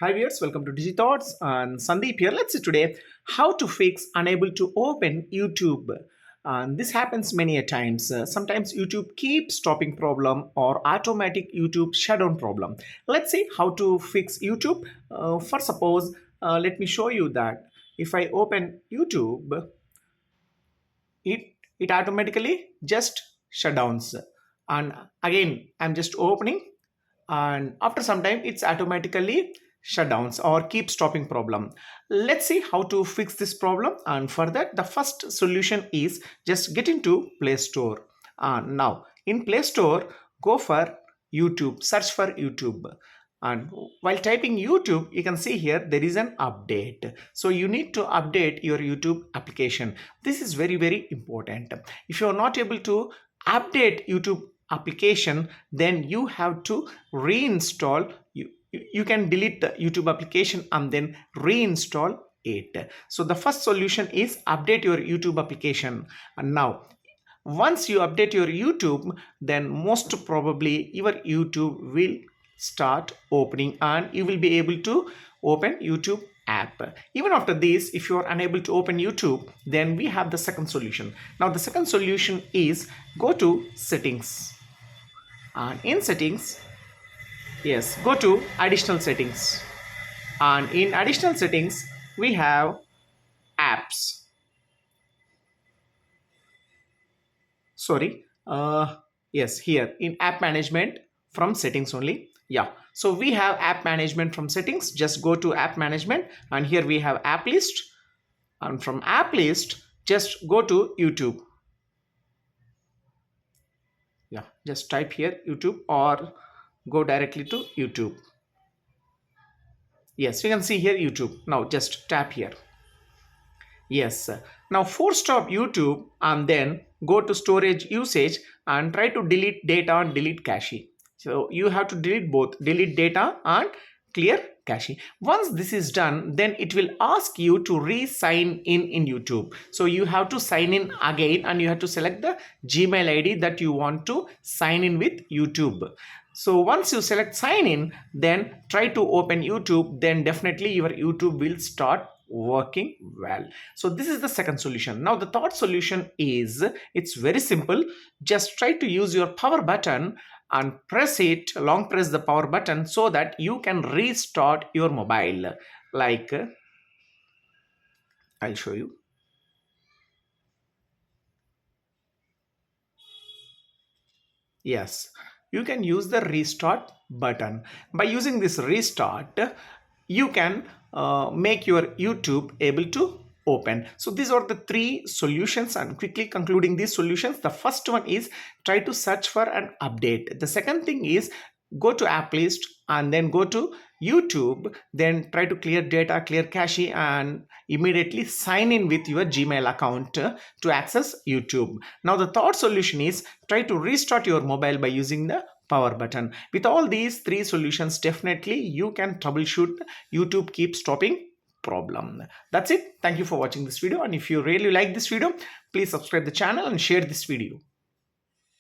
Hi viewers, welcome to DigiThoughts and Sandeep here. Let's see today how to fix unable to open YouTube. This happens many a times. Sometimes YouTube keeps stopping problem or automatic YouTube shutdown problem. Let's see how to fix YouTube. For suppose, let me show you that if I open YouTube, it automatically just shut downs. And again, I'm just opening and after some time it's automatically shutdowns or keep stopping problem. Let's see how to fix this problem, and for that the first solution is just get into Play Store. Now in Play Store, go for YouTube, search for YouTube, and while typing YouTube you can see here there is an update. So you need to update your YouTube application. This is very important. If you are not able to update YouTube application, then you have to reinstall. You can delete the YouTube application and then reinstall it. So the first solution is update your YouTube application. And now once you update your YouTube, then most probably your YouTube will start opening and you will be able to open YouTube app. Even after this, if you are unable to open YouTube, then we have the second solution. Now the second solution is go to settings, and in settings, yes, go to additional settings, and in additional settings we have apps. Sorry, yes, here in app management from settings only. Yeah, so we have app management from settings. Just go to app management and here we have app list, and from app list just go to YouTube. Yeah, just type here YouTube or go directly to YouTube. Yes, you can see here YouTube. Now just tap here. Yes. Now force stop YouTube and then go to storage usage and try to delete data and delete cache. So you have to delete both, delete data and clear cache. Once this is done, then it will ask you to re-sign in YouTube. So you have to sign in again and you have to select the Gmail ID that you want to sign in with YouTube. So once you select sign in, then try to open YouTube, then definitely your YouTube will start working well. So this is the second solution. Now the third solution is, it's very simple. Just try to use your power button and press it, long press the power button so that you can restart your mobile. Like I'll show you. Yes, you can use the restart button. By using this restart, you can make your YouTube able to open. So these are the three solutions, and quickly concluding these solutions, the first one is try to search for an update. The second thing is go to app list and then go to YouTube, then try to clear data, clear cache, and immediately sign in with your Gmail account to access YouTube. Now the third solution is try to restart your mobile by using the power button. With all these three solutions, definitely you can troubleshoot YouTube keep stopping problem. That's it. Thank you for watching this video, and if you really like this video, please subscribe the channel and share this video.